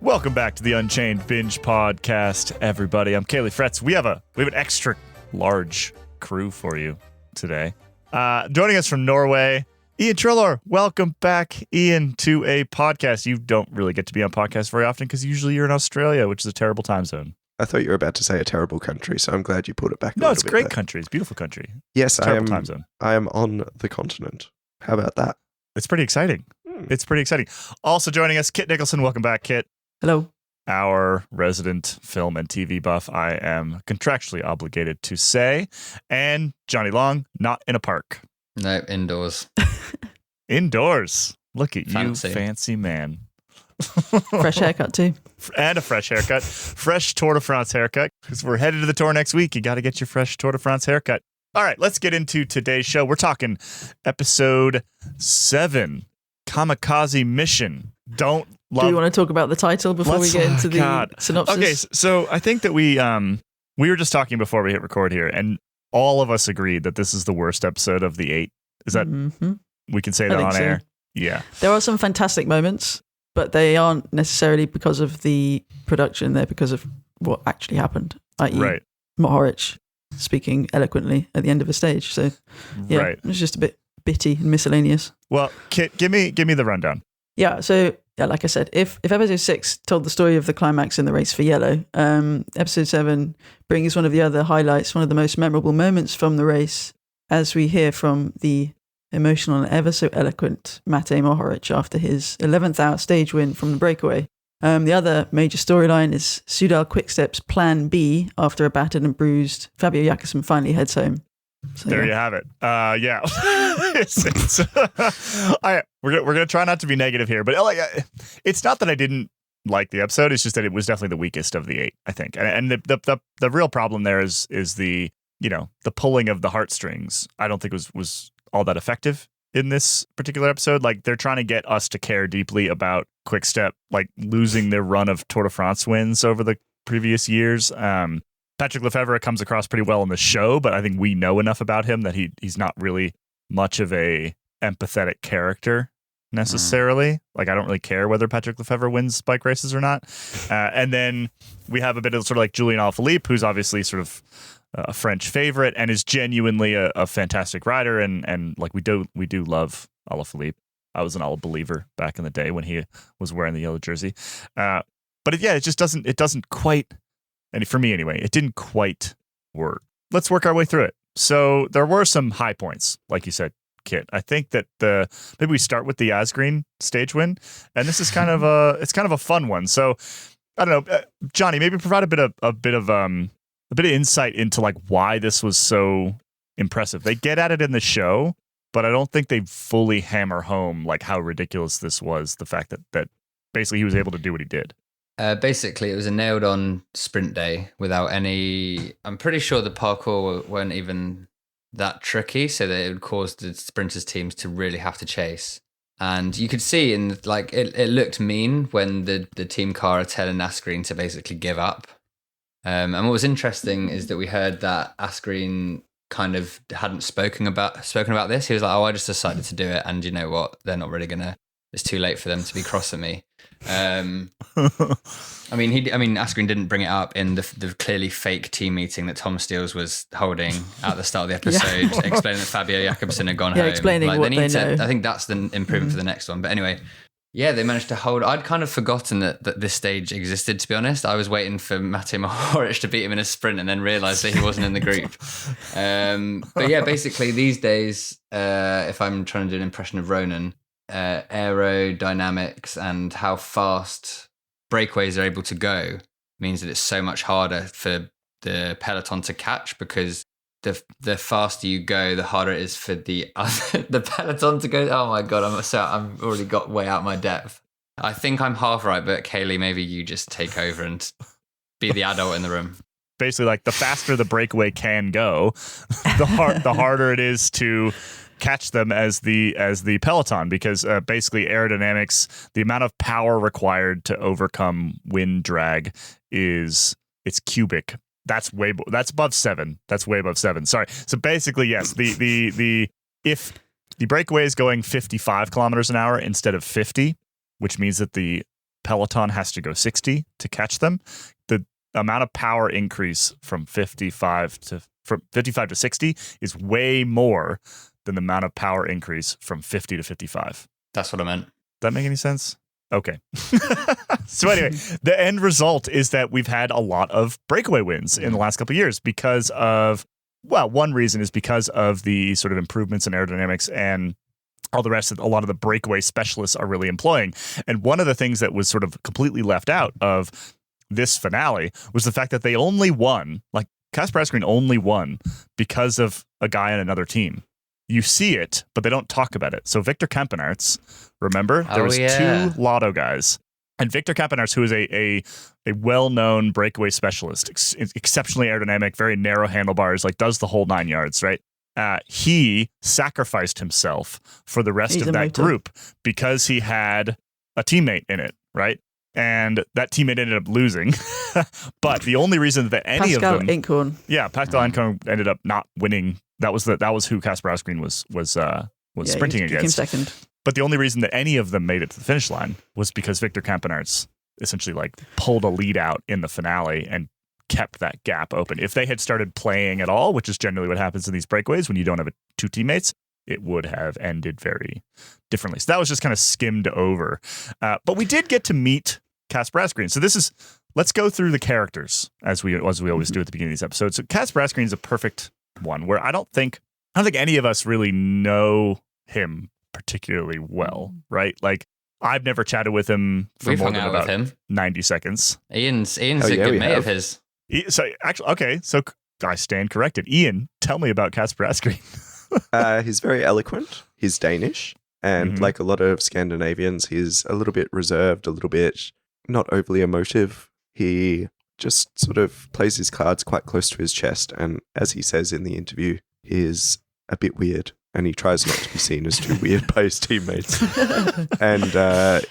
Welcome back to the Unchained Binge podcast, everybody. I'm Kaylee Fretz. We have an extra large crew for you today. Joining us from Norway, Ian Trillor. Welcome back, Ian, to a podcast. You don't really get to be on podcasts very often because usually you're in Australia, which is a terrible time zone. I thought you were about to say a terrible country, so I'm glad you pulled it back. No, it's a great country. It's a beautiful country. Yes, terrible time zone. I am on the continent. How about that? It's pretty exciting. It's pretty exciting. Also joining us, Kit Nicholson. Welcome back, Kit. Hello. Our resident film and TV buff, I am contractually obligated to say. And Johnny Long, not in a park. No, indoors. Indoors. Look at Fancy. you, fancy man. Fresh haircut too. And a fresh haircut. Fresh Tour de France haircut. Because we're headed to the tour next week. You got to get your fresh Tour de France haircut. All right, let's get into today's show. We're talking episode 7, Kamikazi Mission. Do you want to talk about the title before we get into the synopsis? Okay, so I think that we were just talking before we hit record here, and all of us agreed that this is the worst episode of the 8. Is that we can say that on air? Yeah. There are some fantastic moments, but they aren't necessarily because of the production. They're because of what actually happened, i.e. Mohoric speaking eloquently at the end of a stage. So yeah, it was just a bit bitty and miscellaneous. Well, Kit, give me the rundown. Yeah, so like I said, if episode 6 told the story of the climax in the race for yellow, episode 7 brings one of the other highlights, one of the most memorable moments from the race, as we hear from the emotional and ever so eloquent Matej Mohoric after his 11th hour stage win from the breakaway. The other major storyline is Soudal-Quick Steps Plan B after a battered and bruised Fabio Jakobsen finally heads home. So, there you have it. Yeah. We're gonna try not to be negative here, but it's not that I didn't like the episode. It's just that it was definitely the weakest of the 8, I think. And the real problem there is the the pulling of the heartstrings. I don't think was all that effective in this particular episode. Like, they're trying to get us to care deeply about Quick Step, like losing their run of Tour de France wins over the previous years. Patrick Lefevre comes across pretty well in the show, but I think we know enough about him that he's not really much of a empathetic character necessarily. Like, I don't really care whether Patrick Lefevre wins bike races or not. And then we have a bit of sort of like Julian Alaphilippe, who's obviously sort of a French favorite and is genuinely a fantastic rider. And like we do love Alaphilippe. I was an all believer back in the day when he was wearing the yellow jersey. But it just doesn't quite. And for me, anyway, it didn't quite work. Let's work our way through it. So there were some high points, like you said, Kit. I think that maybe we start with the Asgreen stage win, and this is kind of a fun one. So I don't know, Johnny, maybe provide a bit of insight into like why this was so impressive. They get at it in the show, but I don't think they fully hammer home like how ridiculous this was. The fact that basically he was able to do what he did. Basically, it was a nailed-on sprint day without any... I'm pretty sure the parkour weren't even that tricky, so that it would cause the sprinters' teams to really have to chase. And you could see it looked mean when the team car are telling Asgreen to basically give up. And what was interesting is that we heard that Asgreen kind of hadn't spoken about this. He was like, I just decided to do it, and you know what? They're not really gonna... It's too late for them to be cross at me. Asgreen didn't bring it up in the clearly fake team meeting that Tom Steels was holding at the start of the episode, explaining that Fabio Jakobsen had gone home. Explaining what they know. I think that's the improvement for the next one. But anyway, yeah, they managed to hold. I'd kind of forgotten that this stage existed, to be honest. I was waiting for Matej Mohoric to beat him in a sprint and then realised that he wasn't in the group. But yeah, basically these days, if I'm trying to do an impression of Ronan, aerodynamics and how fast breakaways are able to go means that it's so much harder for the peloton to catch, because the faster you go, the harder it is for the peloton to go. Oh my god, I'm already got way out my depth. I think I'm half right, but Kaylee, maybe you just take over and be the adult in the room. Basically, like, the faster the breakaway can go, the harder it is to catch them as the peloton, because basically aerodynamics, the amount of power required to overcome wind drag it's cubic. That's above 7. That's way above 7. Sorry. So basically, yes, if the breakaway is going 55 kilometers an hour instead of 50, which means that the peloton has to go 60 to catch them, the amount of power increase from 55 to 60 is way more than the amount of power increase from 50 to 55. That's what I meant. Does that make any sense? Okay. So anyway, the end result is that we've had a lot of breakaway wins in the last couple of years because of, well, one reason is because of the sort of improvements in aerodynamics and all the rest of a lot of the breakaway specialists are really employing. And one of the things that was sort of completely left out of this finale was the fact that they only won, like Kasper Asgreen only won because of a guy on another team. You see it, but they don't talk about it. So Victor Kampenaerts, remember? There was two Lotto guys. And Victor Kampenaerts, who is a well-known breakaway specialist, exceptionally aerodynamic, very narrow handlebars, like does the whole 9 yards, right? He sacrificed himself for the rest of that group because he had a teammate in it, right? And that teammate ended up losing. But the only reason that any of them... Pascal Inkhorn ended up not winning. That was who Kasper Asgreen was sprinting against. He came second. But the only reason that any of them made it to the finish line was because Victor Kampenaerts essentially like pulled a lead out in the finale and kept that gap open. If they had started playing at all, which is generally what happens in these breakaways when you don't have two teammates, it would have ended very differently. So that was just kind of skimmed over. But we did get to meet Kasper Asgreen. So let's go through the characters as we always do at the beginning of these episodes. So Kasper Asgreen is a perfect one where I don't think any of us really know him particularly well, right? Like I've never chatted with him for more than about 90 seconds. Ian's a good mate of his. So actually, okay, so I stand corrected. Ian, tell me about Kasper Asgreen. He's very eloquent. He's Danish. And like a lot of Scandinavians, he's a little bit reserved, a little bit not overly emotive. He just sort of plays his cards quite close to his chest. And as he says in the interview, is a bit weird. And he tries not to be seen as too weird by his teammates. And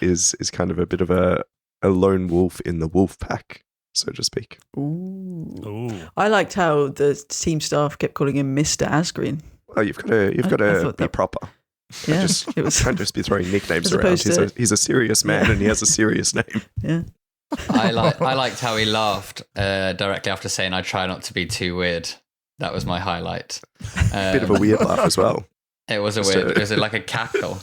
is kind of a bit of a lone wolf in the wolf pack, so to speak. Ooh. I liked how the team staff kept calling him Mr. Asgreen. Well, you've got to be proper. Yeah, Can't just be throwing nicknames around. He's a serious man and he has a serious name. Yeah. I liked how he laughed directly after saying, "I try not to be too weird." That was my highlight. Bit of a weird laugh as well. It was it was like a cackle.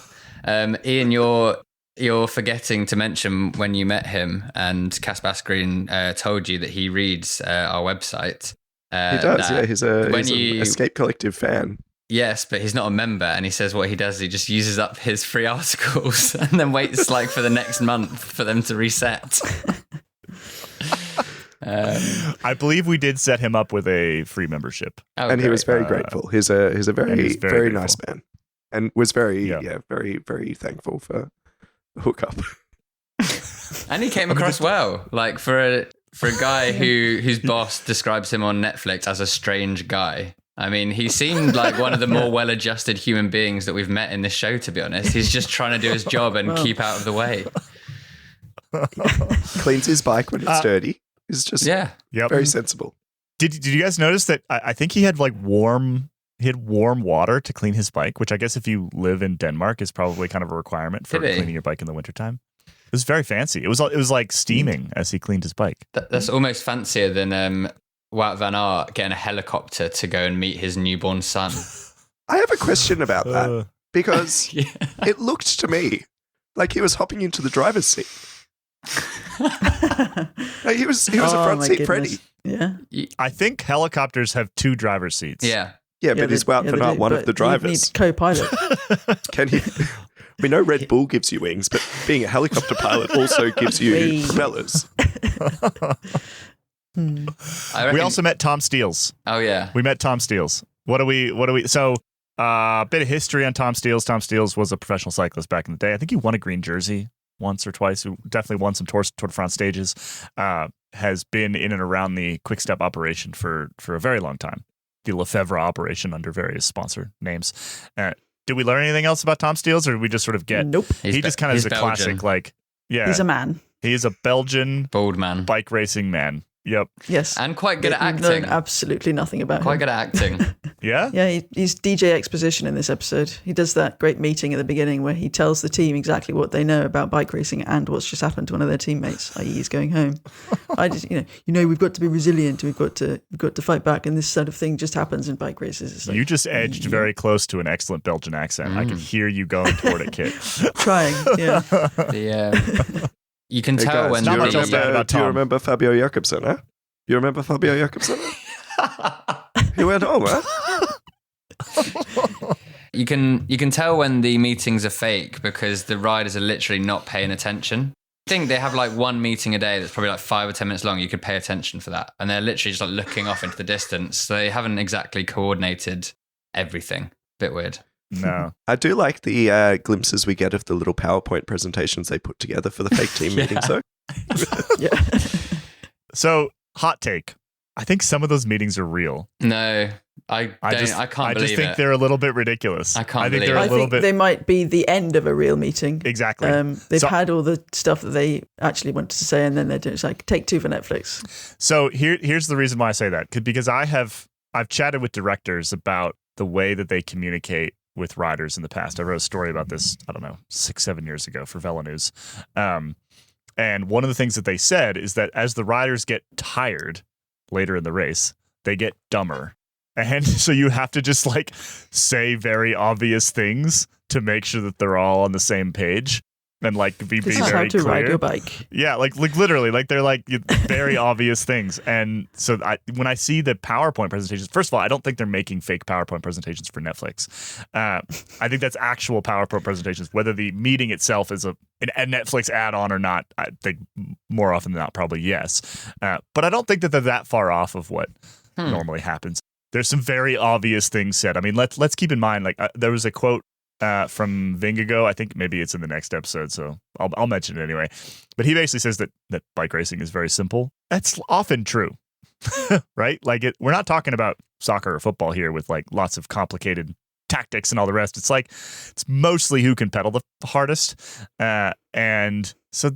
Ian, you're forgetting to mention when you met him and Kasper Asgreen told you that he reads our website. He does, yeah. He's an Escape Collective fan. Yes, but he's not a member, and he says what he does, he just uses up his free articles and then waits like for the next month for them to reset. I believe we did set him up with a free membership. Oh, and he was very grateful. He's a very nice man. And was very very thankful for the hookup. And he came across well. Like for a guy whose boss describes him on Netflix as a strange guy. I mean, he seemed like one of the more well-adjusted human beings that we've met in this show, to be honest. He's just trying to do his job and keep out of the way. Cleans his bike when it's dirty. He's just very sensible. Did you guys notice that I think he had warm water to clean his bike, which I guess if you live in Denmark is probably kind of a requirement for cleaning your bike in the wintertime. It was very fancy. It was like steaming as he cleaned his bike. That's almost fancier than Wout van Aert getting a helicopter to go and meet his newborn son. I have a question about that because it looked to me like he was hopping into the driver's seat. Like he was a front seat Freddy. Yeah. I think helicopters have two driver's seats. Yeah. Yeah, but is Wout van Aert one of the drivers? You need co-pilot. Can he? We know Red Bull gives you wings, but being a helicopter pilot also gives you propellers. We also met Tom Steels. Oh yeah, we met Tom Steels. What do we? So, a bit of history on Tom Steels. Tom Steels was a professional cyclist back in the day. I think he won a green jersey once or twice. He definitely won some Tour de France stages. Has been in and around the Quick Step operation for a very long time. The Lefebvre operation under various sponsor names. Did we learn anything else about Tom Steels, or did we just sort of get? Nope. He just kind of is a Belgian. classic, he's a man. He is a Belgian bald man, bike racing man. Yep. Yes. And quite good at We've known acting. absolutely nothing about Quite him. good at acting. Yeah. Yeah, he's DJ exposition in this episode. He does that great meeting at the beginning where he tells the team exactly what they know about bike racing and what's just happened to one of their teammates, i.e., he's going home. I just, we've got to be resilient. We've got to fight back, and this sort of thing just happens in bike races. It's like, You just edged very close to an excellent Belgian accent. I could hear you going toward it, Kit. trying. Yeah, You can Hey tell guys, when Not do you much else to add remember, about do you Tom. remember Fabio Jakobsen, huh? You remember Fabio Jakobsen? He went home, huh? You can tell when the meetings are fake because the riders are literally not paying attention. I think they have like one meeting a day that's probably like 5 or 10 minutes long. You could pay attention for that. And they're literally just like looking off into the distance. So they haven't exactly coordinated everything. Bit weird. No. I do like the glimpses we get of the little PowerPoint presentations they put together for the fake team meetings, though. yeah. So, hot take. I think some of those meetings are real. No, I can't I believe just think it. they're a little bit ridiculous. I can't think believe they're it. a I little think bit they might be the end of a real meeting. exactly. They've So- had all the stuff that they actually wanted to say, and then they're doing it's like take 2 for Netflix. So here's the reason why I say that, because I've chatted with directors about the way that they communicate with riders in the past. I wrote a story about this, I don't know, 6-7 years ago for Velo News. And one of the things that they said is that as the riders get tired later in the race, they get dumber. And so you have to just like say very obvious things to make sure that they're all on the same page and like be This is how very to clear. ride your bike. Yeah, like literally, like they're like very obvious things. And so when I see the PowerPoint presentations, first of all, I don't think they're making fake PowerPoint presentations for Netflix. I think that's actual PowerPoint presentations. Whether the meeting itself is a Netflix add-on or not, I think more often than not, probably yes. But I don't think that they're that far off of what normally happens. There's some very obvious things said. I mean, let's keep in mind, like there was a quote from Vingegaard. I think maybe it's in the next episode, so I'll mention it anyway. But he basically says that bike racing is very simple. That's often true, right? Like we're not talking about soccer or football here with like lots of complicated tactics and all the rest. It's like it's mostly who can pedal the hardest, and so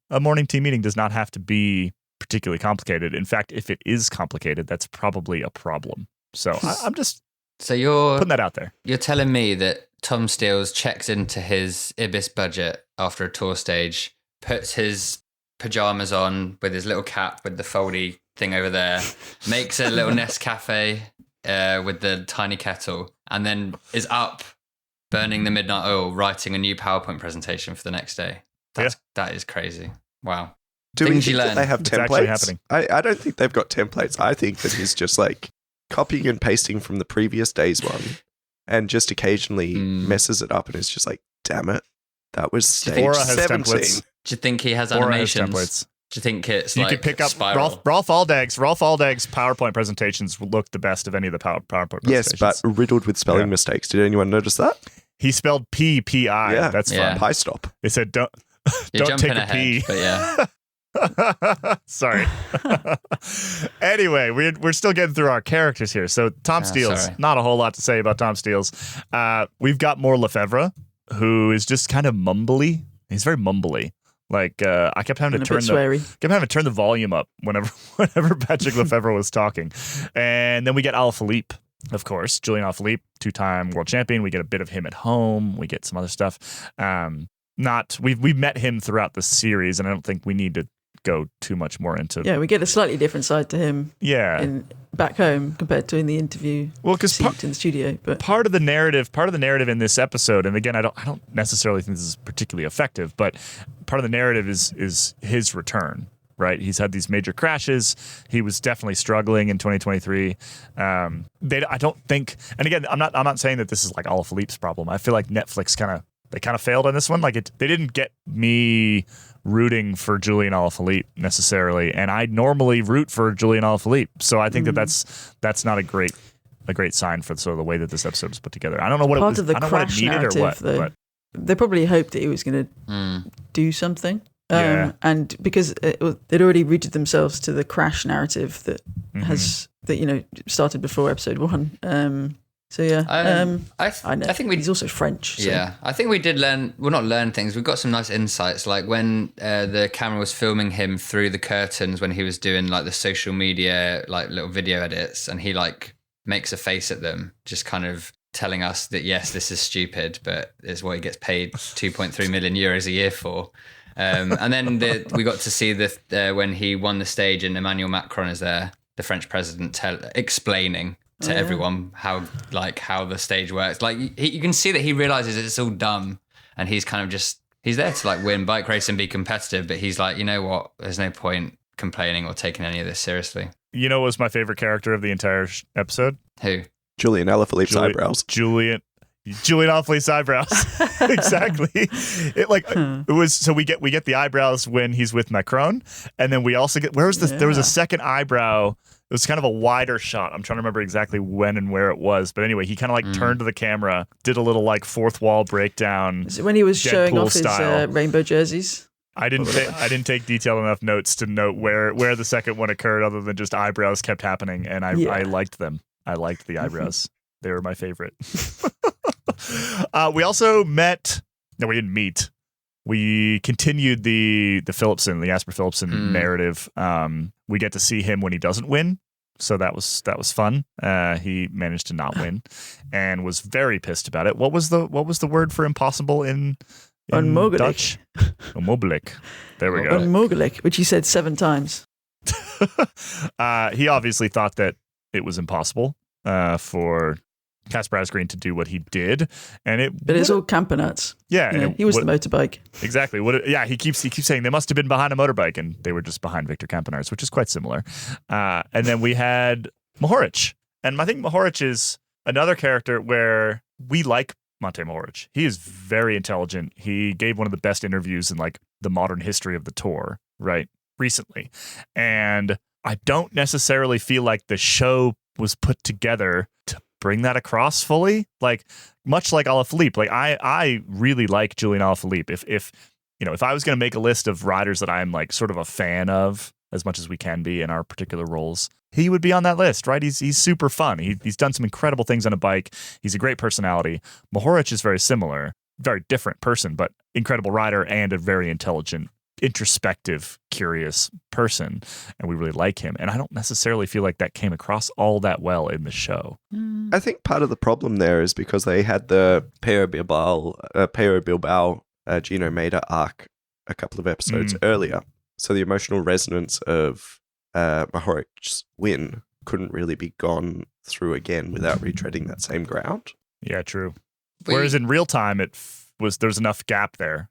a morning team meeting does not have to be particularly complicated. In fact, if it is complicated, that's probably a problem. So I'm just you're putting that out there. You're telling me that Tom Steels checks into his Ibis budget after a tour stage, puts his pajamas on with his little cap with the foldy thing over there, makes a little Nescafe with the tiny kettle, and then is up burning the midnight oil, writing a new PowerPoint presentation for the next day. That is crazy. Wow. Do we Things you think that learn. they have It's actually templates? happening. I don't think they've got templates. I think that he's just like copying and pasting from the previous day's one and just occasionally messes it up and it's just like, damn it, that was stage Aura has 17. templates. Do you think he has Aura has animations? templates. Do you think it's You like could pick up spiral? Rolf Aldag's PowerPoint presentations look the best of any of the PowerPoint Yes, presentations. but riddled with spelling mistakes. Did anyone notice that? He spelled P-P-I. Yeah. That's Yeah. fun. Pie stop. It said don't You're don't take jumping a ahead, P. but yeah. Sorry. Anyway, we're still getting through our characters here. So Tom Steels, sorry. not a whole lot to say about Tom Steels. We've got more Lefebvre, who is just kind of mumbly. He's very mumbly. Like I kept having to turn the volume up whenever Patrick Lefebvre was talking. And then we get Alaphilippe, of course, Julian Alaphilippe, 2-time world champion. We get a bit of him at home. We get some other stuff. We've met him throughout the series, and I don't think we need to go too much more into. Yeah, we get a slightly different side to him. Yeah. Back home compared to in the interview. Well, because in the studio, but part of the narrative in this episode, and again, I don't necessarily think this is particularly effective, but part of the narrative is his return. Right, he's had these major crashes. He was definitely struggling in 2023. I don't think, and again, I'm not saying that this is like Alaphilippe's problem. I feel like Netflix kind of failed on this one. Like they didn't get me rooting for Julian Alaphilippe necessarily, and I normally root for Julian Alaphilippe. So I think that's not a great sign for sort of the way that this episode was put together. I don't know what part it was. of the I don't know what it crash needed narrative, or what. though, But they probably hoped that he was going to do something. Yeah. And because they'd already rooted themselves to the crash narrative that started before episode 1. So yeah, I think we. he's also French. So. Yeah, I think we did learn. Well, not learn things. We got some nice insights, like when the camera was filming him through the curtains when he was doing like the social media, like little video edits, and he like makes a face at them, just kind of telling us that yes, this is stupid, but it's what he gets paid 2.3 million euros a year for. And then we got to see when he won the stage, and Emmanuel Macron is there, the French president, explaining to everyone how the stage works. Like you can see that he realizes it's all dumb, and he's kind of he's there to like win bike race and be competitive, but he's like, you know what? There's no point complaining or taking any of this seriously. You know what was my favorite character of the entire episode? Who? Julian Alaphilippe's eyebrows. Julian Alaphilippe's eyebrows. Exactly. It was, so we get the eyebrows when he's with Macron, and then we also get, there was a second eyebrow. It was kind of a wider shot. I'm trying to remember exactly when and where it was, but anyway, he kind of like turned to the camera, did a little like fourth wall breakdown. Is it when he was showing off his rainbow jerseys? I didn't take detailed enough notes to note where the second one occurred, other than just eyebrows kept happening, and I liked them. I liked the eyebrows. They were my favorite. We also met. No, we didn't meet. We continued the Jasper Philipsen narrative. We get to see him when he doesn't win, so that was fun. He managed to not win, and was very pissed about it. What was the word for impossible in Onmogelijk. Dutch? Onmogelijk. There we go. Onmogelijk, which he said 7 times. He obviously thought that it was impossible for Casper Asgreen to do what he did, but it's all Campernuts. Yeah, he was the motorbike. Exactly. He keeps saying they must have been behind a motorbike, and they were just behind Victor Campenaerts, which is quite similar. And then we had Mohoric, and I think Mohoric is another character where we like Monte Mohoric. He is very intelligent. He gave one of the best interviews in like the modern history of the tour, right, recently, and I don't necessarily feel like the show was put together to bring that across fully, like much like Alaphilippe. Like I really like Julian Alaphilippe. If I was going to make a list of riders that I'm like sort of a fan of as much as we can be in our particular roles, he would be on that list, right? He's super fun. He's done some incredible things on a bike. He's a great personality. Mohoric is very similar, very different person, but incredible rider and a very intelligent, introspective, curious person, and we really like him. And I don't necessarily feel like that came across all that well in the show. I think part of the problem there is because they had the Pello Bilbao Gino Mader arc a couple of episodes earlier, so the emotional resonance of Mohoric's win couldn't really be gone through again without retreading that same ground. Yeah, true. Whereas in real time, there's enough gap there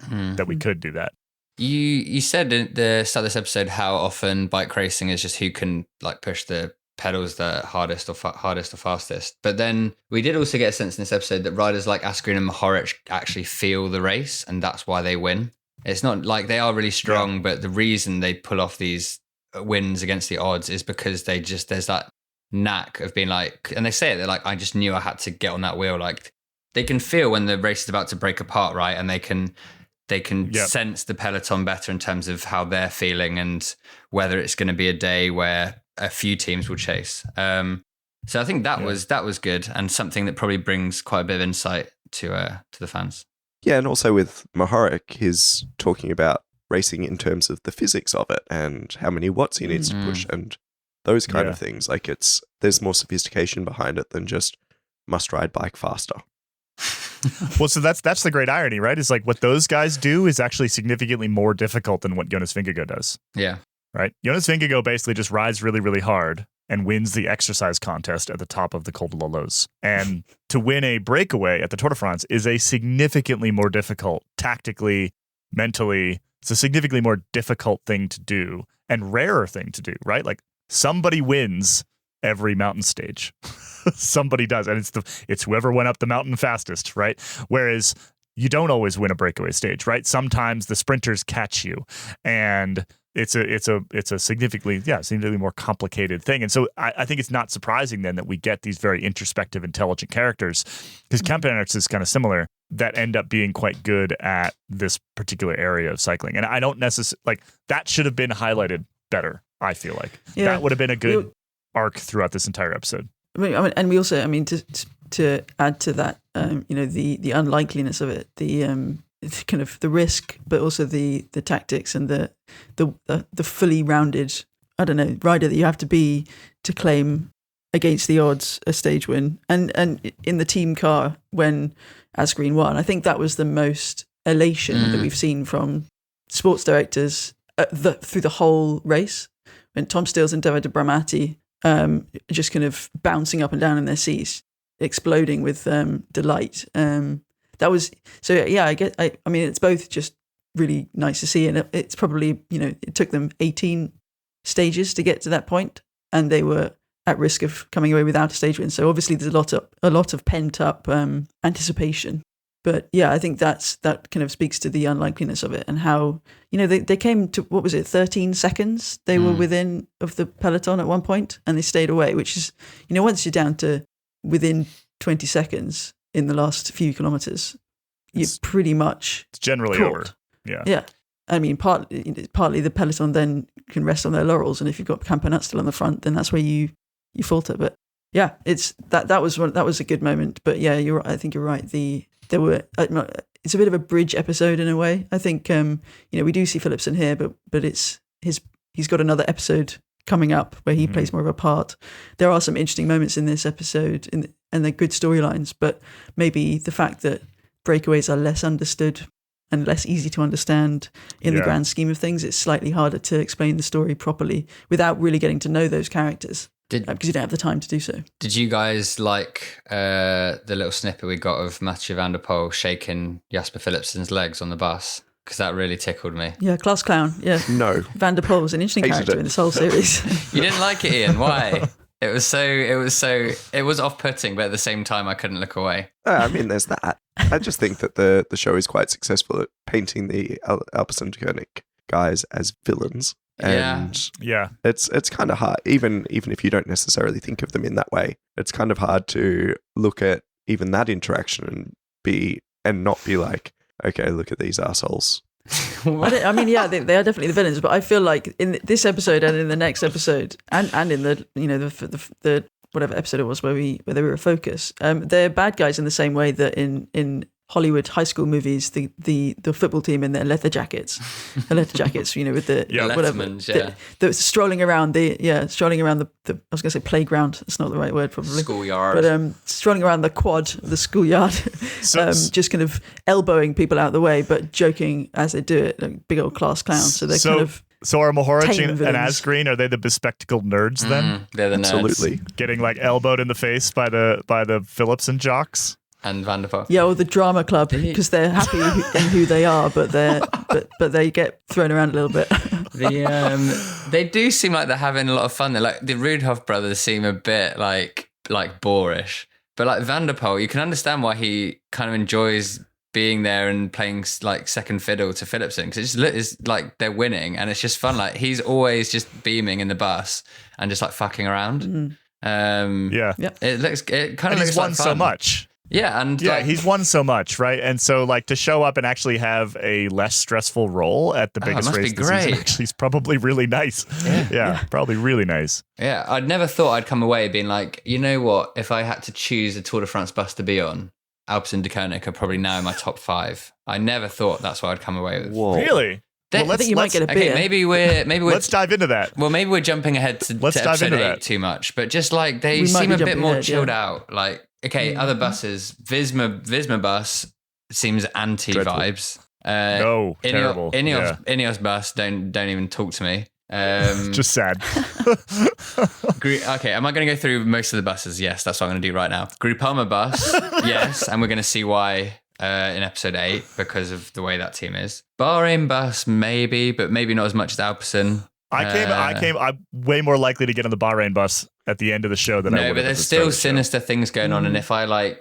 that we could do that. You said at the start of this episode how often bike racing is just who can like push the pedals the hardest or fastest. But then we did also get a sense in this episode that riders like Asgreen and Mohoric actually feel the race, and that's why they win. It's not like they are really strong, but the reason they pull off these wins against the odds is because there's that knack of being like, and they say it, they're like, I just knew I had to get on that wheel. Like they can feel when the race is about to break apart, right? And they can sense the peloton better in terms of how they're feeling and whether it's going to be a day where a few teams will chase. So I think that was good, and something that probably brings quite a bit of insight to the fans. Yeah, and also with Mohoric, he's talking about racing in terms of the physics of it and how many watts he needs to push and those kind of things. Like there's more sophistication behind it than just must ride bike faster. Well, so that's the great irony, right? Is like what those guys do is actually significantly more difficult than what Jonas Vingegaard does. Yeah. Right? Jonas Vingegaard basically just rides really, really hard and wins the exercise contest at the top of the Col de la Loze. And to win a breakaway at the Tour de France is a significantly more difficult, tactically, mentally, it's a significantly more difficult thing to do and rarer thing to do, right? Like somebody wins every mountain stage. Somebody does, and it's whoever went up the mountain fastest, right? Whereas you don't always win a breakaway stage, right? Sometimes the sprinters catch you, and it's a significantly more complicated thing. And so I think it's not surprising then that we get these very introspective, intelligent characters, because Campenaerts is kind of similar, that end up being quite good at this particular area of cycling. And I don't necessarily like that should have been highlighted better. I feel like that would have been a good arc throughout this entire episode. and we also, to add to that, the unlikeliness of it, the kind of the risk, but also the tactics and the fully rounded, I don't know, rider that you have to be to claim against the odds a stage win. And in the team car when Asgreen won, I think that was the most elation that we've seen from sports directors through the whole race. When Tom Stills and David Bramati just kind of bouncing up and down in their seats, exploding with delight. That was so. Yeah, I mean, it's both just really nice to see, and it's probably it took them 18 stages to get to that point, and they were at risk of coming away without a stage win. So obviously, there's a lot of pent up anticipation. But yeah, I think that kind of speaks to the unlikeliness of it, and how they came to, what was it, 13 seconds they were within of the peloton at one point, and they stayed away. Which is once you're down to within 20 seconds in the last few kilometers, you're pretty much it's generally caught. over. Yeah. I mean, partly the peloton then can rest on their laurels, and if you've got Campanat still on the front, then that's where you falter. But yeah, it's that was a good moment. But yeah, I think you're right. It's a bit of a bridge episode in a way. I think we do see Philipsen here, but he's got another episode coming up where he plays more of a part. There are some interesting moments in this episode, and they're good storylines. But maybe the fact that breakaways are less understood and less easy to understand in the grand scheme of things, it's slightly harder to explain the story properly without really getting to know those characters. Because you don't have the time to do so. Did you guys like the little snippet we got of Mathieu van der Poel shaking Jasper Philipsen's legs on the bus? Because that really tickled me. Yeah, class clown. Yeah. No. Van der Poel was an interesting character in this whole series. You didn't like it, Ian? Why? It was off-putting, but at the same time, I couldn't look away. I mean, there's that. I just think that the show is quite successful at painting the Alpecin-Koenig guys as villains. And it's kind of hard, even if you don't necessarily think of them in that way, it's kind of hard to look at even that interaction and not be like, okay, look at these assholes. I mean, yeah, they are definitely the villains, but I feel like in this episode and in the next episode and in the whatever episode it was where they were a focus, they're bad guys in the same way that in Hollywood high school movies, the football team in their leather jackets, with the whatever, the strolling around the I was going to say playground. It's not the right word, probably schoolyard, but strolling around the quad, the schoolyard, just kind of elbowing people out of the way, but joking as they do it, like big old class clowns. So they're kind of. So are Mohoric and Asgreen, are they the bespectacled nerds then? They're the nerds. Absolutely. Getting like elbowed in the face by the Philipsen jocks. And Van der Poel. Yeah, or the drama club, because they're happy in who they are, but they get thrown around a little bit. They do seem like they're having a lot of fun. They're like the Rudhoff brothers seem a bit like boorish, but like Van der Poel, you can understand why he kind of enjoys being there and playing like second fiddle to Philipsen, because it's like they're winning and it's just fun. Like he's always just beaming in the bus and just like fucking around. It kind of looks he's won like so much. Yeah, and he's won so much, right? And so, like, to show up and actually have a less stressful role at the biggest race this season actually is probably really nice. Yeah, probably really nice. Yeah, I'd never thought I'd come away being like, you know what? If I had to choose a Tour de France bus to be on, Alpecin-Koenig are probably now in my top 5. I never thought that's what I'd come away with. Whoa. Really? I think you might get a beer. Okay, maybe we're let's dive into that. Well, maybe we're jumping ahead to episode 8 too much, but just like they seem a bit more chilled out. Like, okay, other buses, Visma bus seems anti-vibes. No, terrible. Ineos bus, don't even talk to me. Just sad. Okay, am I going to go through most of the buses? Yes, that's what I'm going to do right now. Groupama bus, yes, and we're going to see why in episode 8 because of the way that team is. Bahrain bus, maybe, but maybe not as much as Alpecin. I'm way more likely to get on the Bahrain bus at the end of the show than I would. No, but there's still sinister things going on, and if I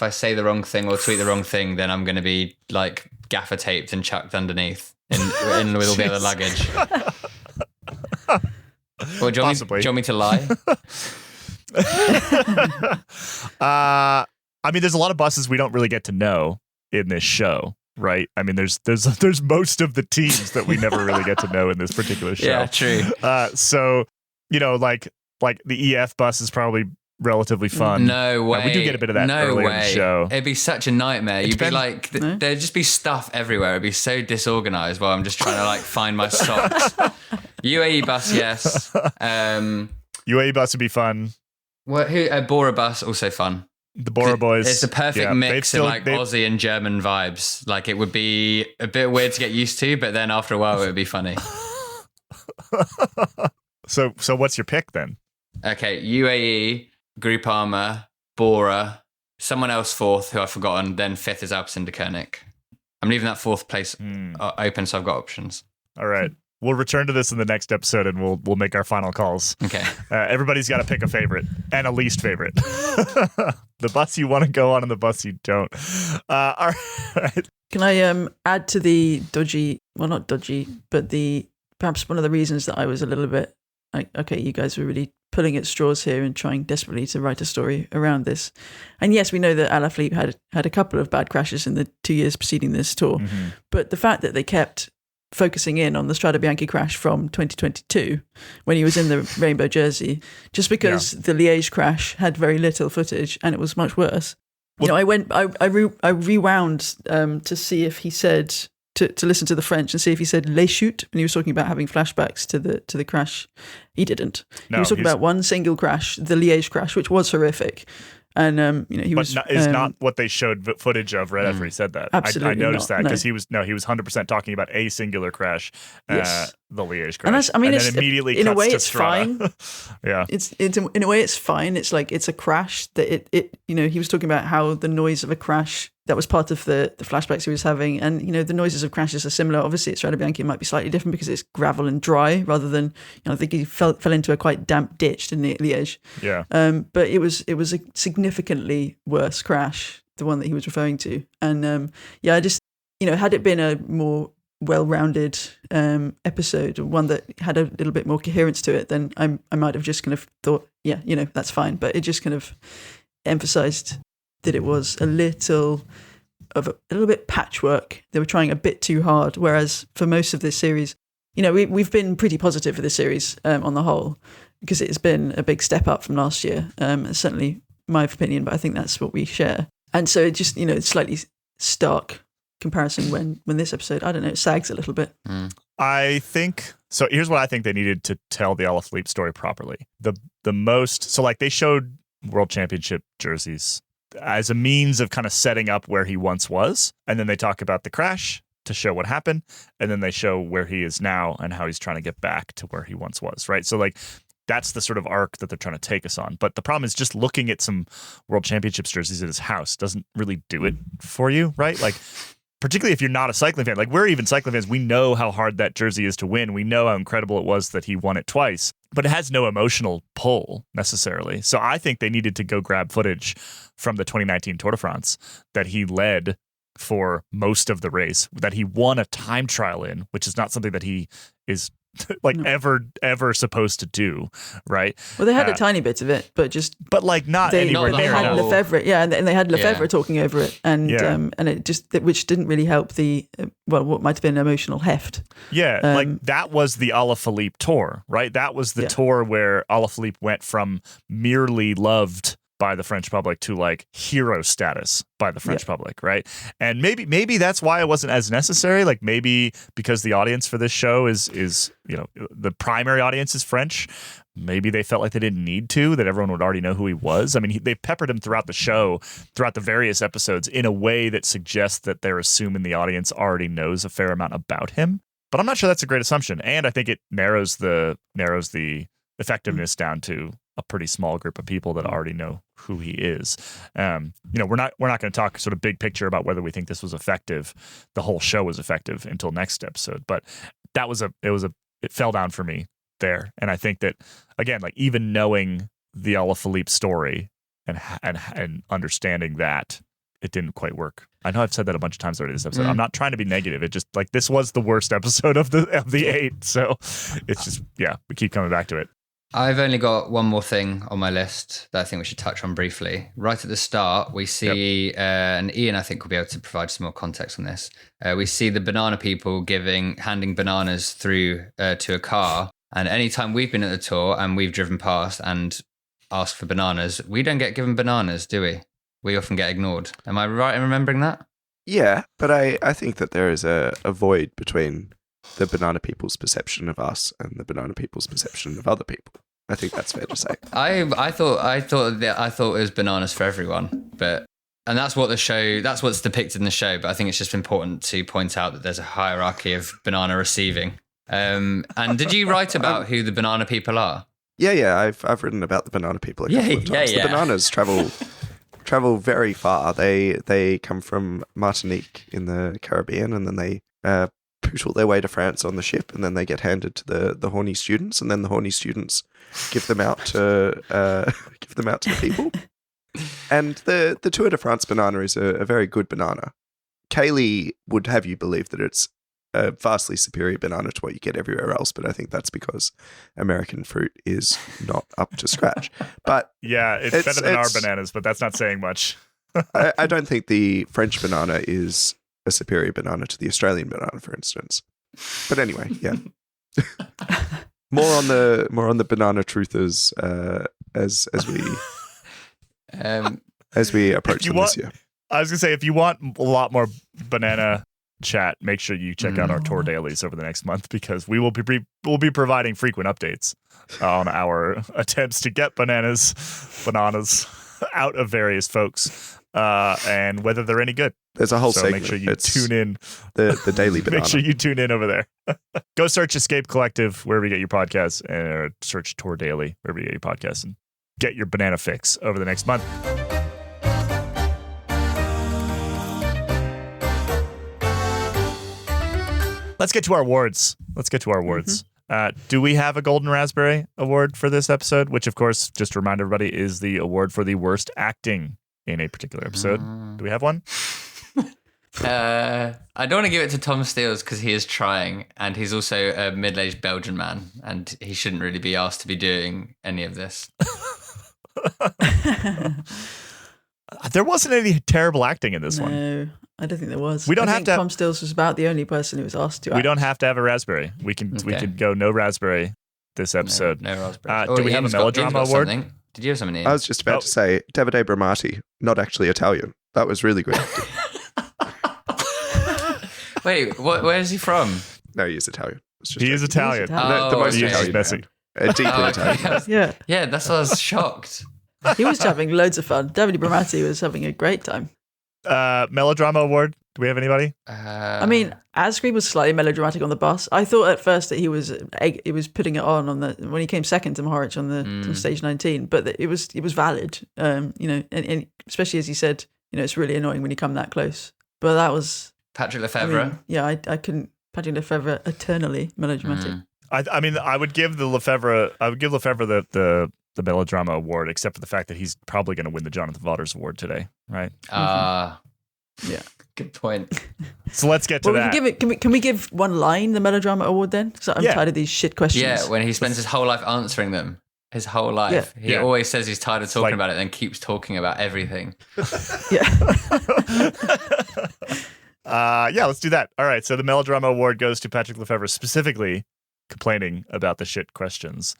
say the wrong thing or tweet the wrong thing, then I'm going to be like gaffer taped and chucked underneath in with all the other luggage. Well, do you want me to lie? I mean, there's a lot of buses we don't really get to know in this show, right? I mean, there's most of the teams that we never really get to know in this particular show. Yeah, true. So, like the EF bus is probably relatively fun. No way. We do get a bit of that earlier in the show. It'd be such a nightmare. You'd be like, there'd just be stuff everywhere. It'd be so disorganized while I'm just trying to like find my socks. UAE bus, yes. UAE bus would be fun. Bora bus, also fun. The Bora Boys. It's the perfect mix of like Aussie and German vibes. Like it would be a bit weird to get used to, but then after a while it would be funny. So what's your pick then? Okay, UAE, Groupama, Bora, someone else fourth who I've forgotten, then fifth is Alpecin-de-Konig. I'm leaving that fourth place open, so I've got options. All right. We'll return to this in the next episode, and we'll make our final calls. Okay. Everybody's got to pick a favorite and a least favorite. The bus you want to go on and the bus you don't. All right. Can I add to the dodgy? Well, not dodgy, but perhaps one of the reasons that I was a little bit like, okay, you guys were really pulling at straws here and trying desperately to write a story around this. And yes, we know that Alaphilippe had a couple of bad crashes in the 2 years preceding this tour, but the fact that they kept focusing in on the Strade Bianche crash from 2022 when he was in the rainbow jersey, just because the Liège crash had very little footage and it was much worse. Well, I rewound to see if he said to listen to the French and see if he said les chutes when he was talking about having flashbacks to the crash. He didn't. No, he was talking about one single crash, the Liège crash, which was horrific. And he was is not what they showed footage of right after he said that. Absolutely, I noticed that because he was 100% talking about a singular crash, yes. The Liège crash. And that's, I mean, and then immediately in a way, it's fine. Yeah, it's in a way it's fine. It's like it's a crash that it he was talking about how the noise of a crash that was part of the flashbacks he was having, and the noises of crashes are similar. Obviously, at Strade Bianche it might be slightly different because it's gravel and dry rather than I think he fell into a quite damp ditch, didn't he, at Liège? Yeah. But it was a significantly worse crash, the one that he was referring to, and I just had it been a more well-rounded episode, one that had a little bit more coherence to it, then I might have just kind of thought, that's fine. But it just kind of emphasized that it was a little bit patchwork. They were trying a bit too hard, whereas for most of this series, we've been pretty positive for this series on the whole, because it's been a big step up from last year. It's certainly my opinion, but I think that's what we share. And so it just, slightly stark comparison when this episode, I don't know, it sags a little bit. I think so. Here's what I think they needed to tell the Alaphilippe story properly. The most, so like they showed World Championship jerseys as a means of kind of setting up where he once was, and then they talk about the crash to show what happened, and then they show where he is now and how he's trying to get back to where he once was, right? So like that's the sort of arc that they're trying to take us on. But the problem is just looking at some World Championships jerseys at his house doesn't really do it for you, right? Like particularly if you're not a cycling fan, like we're even cycling fans, we know how hard that jersey is to win. We know how incredible it was that he won it twice, but it has no emotional pull necessarily. So I think they needed to go grab footage from the 2019 Tour de France that he led for most of the race, that he won a time trial in, which is not something that he is ever supposed to do, right? Well, they had a tiny bit of it, but like not anywhere they near. had Lefebvre, and they had Lefebvre talking over it, and it just which didn't really help the what might have been emotional heft. Yeah, like that was the Alaphilippe tour, right? That was the tour where Alaphilippe went from merely loved by the French public to like hero status by the French public, right? And maybe that's why it wasn't as necessary. Like maybe because the audience for this show is the primary audience is French. Maybe they felt like they didn't need to, that everyone would already know who he was. I mean, they peppered him throughout the show, throughout the various episodes in a way that suggests that they're assuming the audience already knows a fair amount about him. But I'm not sure that's a great assumption. And I think it narrows the effectiveness down to a pretty small group of people that already know who he is. We're not going to talk sort of big picture about whether we think this was effective. The whole show was effective until next episode, but it fell down for me there. And I think that again, like even knowing the Alaphilippe story and understanding that, it didn't quite work. I know I've said that a bunch of times already this episode. I'm not trying to be negative. It just like this was the worst episode of the 8. So it's just we keep coming back to it. I've only got one more thing on my list that I think we should touch on briefly. Right at the start, we see, and Ian, I think, will be able to provide some more context on this. We see the banana people handing bananas through to a car. And anytime we've been at the tour and we've driven past and ask for bananas. We don't get given bananas, do we? We often get ignored. Am I right in remembering that? Yeah, but I think that there is a void between the banana people's perception of us and the banana people's perception of other people. I think that's fair to say. I thought it was bananas for everyone, and that's what's depicted in the show. But I think it's just important to point out that there's a hierarchy of banana receiving. And did you write about who the banana people are? Yeah. I've written about the banana people a couple of times. The bananas travel very far. They come from Martinique in the Caribbean, and then they pootle their way to France on the ship, and then they get handed to the horny students, and then the horny students give them out to the people. And the Tour de France banana is a very good banana. Kaylee would have you believe that it's a vastly superior banana to what you get everywhere else, but I think that's because American fruit is not up to scratch. But yeah, it's better than our bananas, but that's not saying much. I don't think the French banana is a superior banana to the Australian banana, for instance. But anyway, yeah. more on the banana truthers as we approach them this year. I was gonna say, if you want a lot more banana chat, make sure you check out our tour dailies over the next month, because we will be providing frequent updates on our attempts to get bananas out of various folks, and whether they're any good. There's a whole so segment. Make sure you tune in. The daily banana. Make sure you tune in over there. Go search Escape Collective wherever you get your podcasts, or search Tour Daily wherever you get your podcasts, and get your banana fix over the next month. Let's get to our awards. Do we have a Golden Raspberry Award for this episode? Which, of course, just to remind everybody, is the award for the worst acting in a particular episode. Do we have one? I don't want to give it to Tom Steels because he is trying, and he's also a middle-aged Belgian man, and he shouldn't really be asked to be doing any of this. There wasn't any terrible acting in this one. No, I don't think there was. We don't I have think to. Tom Stills was about the only person who was asked to act. We don't have to have a raspberry. We can go no raspberry this episode. No raspberry. Do we have a melodrama award? Did you have something? Ian? I was just about to say Davide Bramati, not actually Italian. That was really good acting. Wait, where is he from? No, he is Italian. He is Italian. The most he Italian. is messy. Deeply Italian. Yeah. Yeah, that's why I was shocked. He was having loads of fun. Davide Bramati was having a great time. Melodrama award. Do we have anybody? I mean, Asgreen was slightly melodramatic on the bus. I thought at first that he was putting it on when he came second to Mohoric on stage 19, but it was valid. And especially as you said, it's really annoying when you come that close. But that was Patrick Lefevre. I couldn't. Patrick Lefevre eternally melodramatic. I mean, I would give Lefevre the melodrama award, except for the fact that he's probably going to win the Jonathan Vaughters Award today, right? Yeah. Good point. So let's get to that. Can we give one line the melodrama award then? So I'm tired of these shit questions. Yeah, when he spends his whole life answering them. His whole life. Yeah. He always says he's tired of talking about it, then keeps talking about everything. Yeah. Let's do that. All right. So the melodrama award goes to Patrick Lefevre, specifically complaining about the shit questions.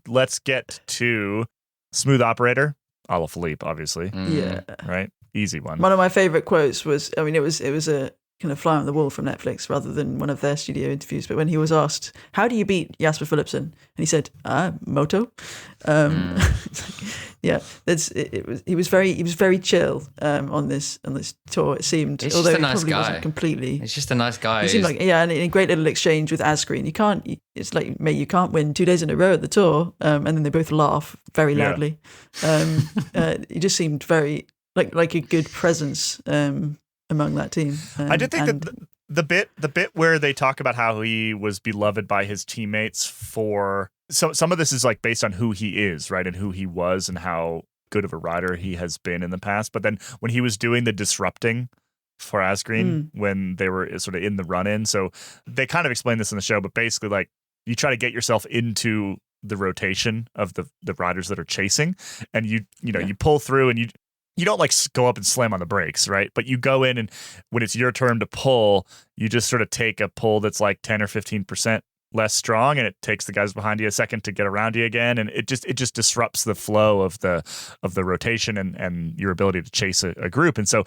Let's get to Smooth Operator, a la Philippe, obviously. Yeah. Right? Easy one. One of my favorite quotes was, it was a kind of fly on the wall from Netflix rather than one of their studio interviews, but when he was asked, how do you beat Jasper Philipsen? And he said, moto. Yeah, he was very chill on this tour, it seemed. He's although just a nice probably guy. Wasn't completely. He's just a nice guy. He seemed like, and a great little exchange with Asgreen. It's like, mate, you can't win 2 days in a row at the tour. And then they both laugh very loudly. He just seemed very like a good presence among that team. I did think that the bit where they talk about how he was beloved by his teammates for some of this is like based on who he is, right, and who he was and how good of a rider he has been in the past. But then when he was doing the disrupting for Asgreen when they were sort of in the run-in, so they kind of explained this in the show, but basically like you try to get yourself into the rotation of the riders that are chasing, and you pull through and you don't like go up and slam on the brakes, right? But you go in, and when it's your turn to pull, you just sort of take a pull that's like 10 or 15% less strong, and it takes the guys behind you a second to get around you again, and it just disrupts the flow of the rotation and your ability to chase a group. And so,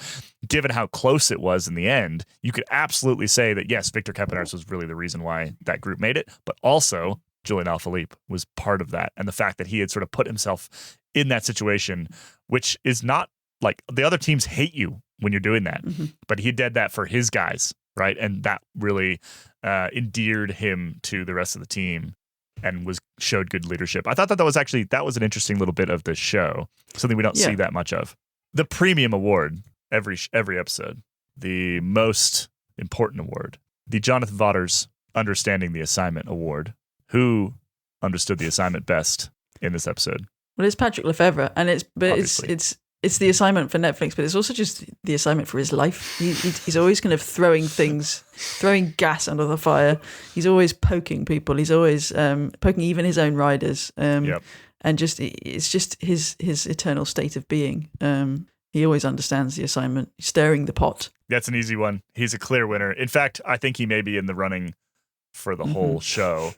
given how close it was in the end, you could absolutely say that yes, Victor Kepenars was really the reason why that group made it, but also Julian Alaphilippe was part of that, and the fact that he had sort of put himself in that situation, which is not like the other teams hate you when you're doing that, but he did that for his guys, right? And that really endeared him to the rest of the team and showed good leadership. I thought that was an interesting little bit of the show, something we don't see that much of. The premium award every episode, the most important award, the Jonathan Vaughters Understanding the Assignment Award. Who understood the assignment best in this episode? Well, it's Patrick Lefevre, and it's the assignment for Netflix, but it's also just the assignment for his life. He's always kind of throwing gas under the fire. He's always poking people. He's always poking even his own riders. And it's just his eternal state of being. He always understands the assignment. Stirring the pot. That's an easy one. He's a clear winner. In fact, I think he may be in the running for the whole show.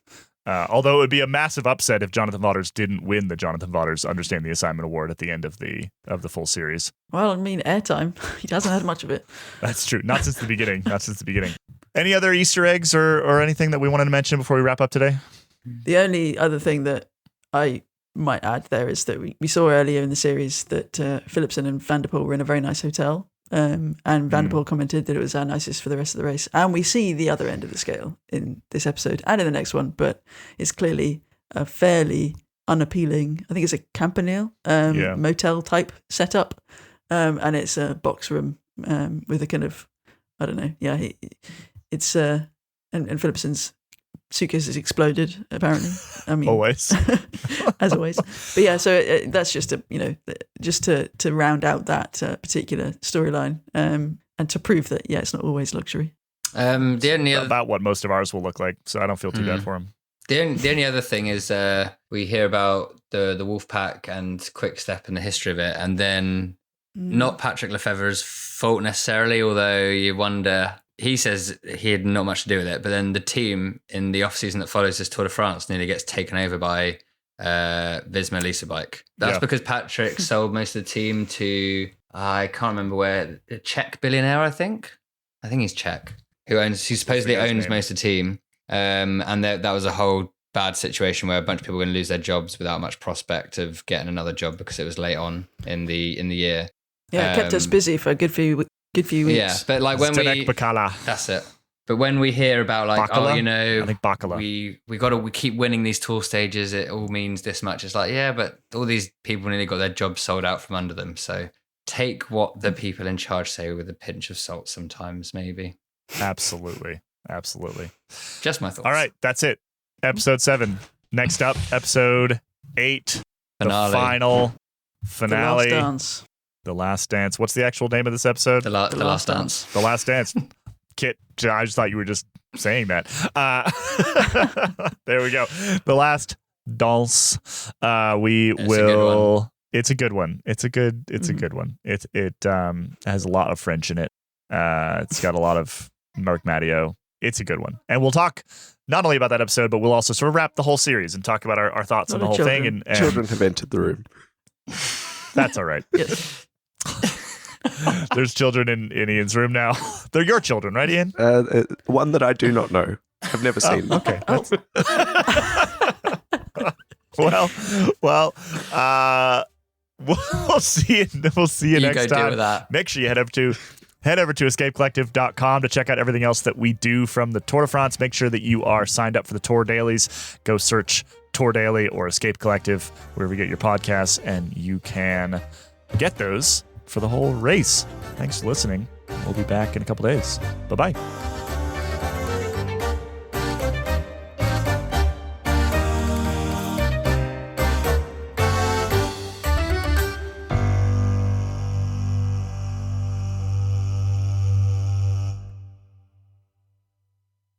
Although it would be a massive upset if Jonathan Vaughters didn't win the Jonathan Vaughters Understand the Assignment Award at the end of the full series. Well, I mean, airtime. He hasn't had much of it. That's true. Not since the beginning. Any other Easter eggs or anything that we wanted to mention before we wrap up today? The only other thing that I might add there is that we saw earlier in the series that Philipsen and Van der Poel were in a very nice hotel. And Van der Poel commented that it was our nicest for the rest of the race. And we see the other end of the scale in this episode and in the next one, but it's clearly a fairly unappealing, I think it's a Campanile motel type setup. And it's a box room with a kind of, I don't know. Yeah, it's, and Philipsen's suitcase has exploded, apparently. I mean, always. As always. But yeah, so that's just to round out that particular storyline and to prove that, it's not always luxury. The only other... About what most of ours will look like, so I don't feel too bad for him. The only other thing is we hear about the wolf pack and Quick Step and the history of it, and then not Patrick Lefevre's fault necessarily, although you wonder... He says he had not much to do with it, but then the team in the off-season that follows this Tour de France nearly gets taken over by Visma Lease a Bike. That's because Patrick sold most of the team to, I can't remember where, a Czech billionaire, I think. I think he's Czech, who supposedly owns most of the team. And that was a whole bad situation where a bunch of people were going to lose their jobs without much prospect of getting another job because it was late on in the year. Yeah, it kept us busy for a good few weeks. Yeah, but like when Bacala. That's it. But when we hear about like, Bacala? I think Bacala. we keep winning these tour stages, it all means this much. It's like, yeah, but all these people nearly got their jobs sold out from under them. So take what the people in charge say with a pinch of salt sometimes, maybe. Absolutely. Just my thoughts. All right, that's it. Episode 7. Next up, episode 8. Finale. The final finale. The Last Dance. The Last Dance. What's the actual name of this episode? The Last Dance. The Last Dance. Kit, I just thought you were just saying that. There we go. The Last Dance. It's a good one. It's a good one. It has a lot of French in it. It's got a lot of Marc Matteo. It's a good one. And we'll talk not only about that episode, but we'll also sort of wrap the whole series and talk about our thoughts on the whole thing. And children have entered the room. That's all right. Yes. There's children in Ian's room now. They're your children, right, Ian? One that I do not know. I've never seen. Okay. Well, we'll see you. We'll see you next go time. Deal with that. Make sure you head over to escapecollective.com to check out everything else that we do from the Tour de France. Make sure that you are signed up for the Tour Dailies. Go search Tour Daily or Escape Collective wherever you get your podcasts, and you can get those for the whole race. Thanks for listening. We'll be back in a couple days. Bye-bye.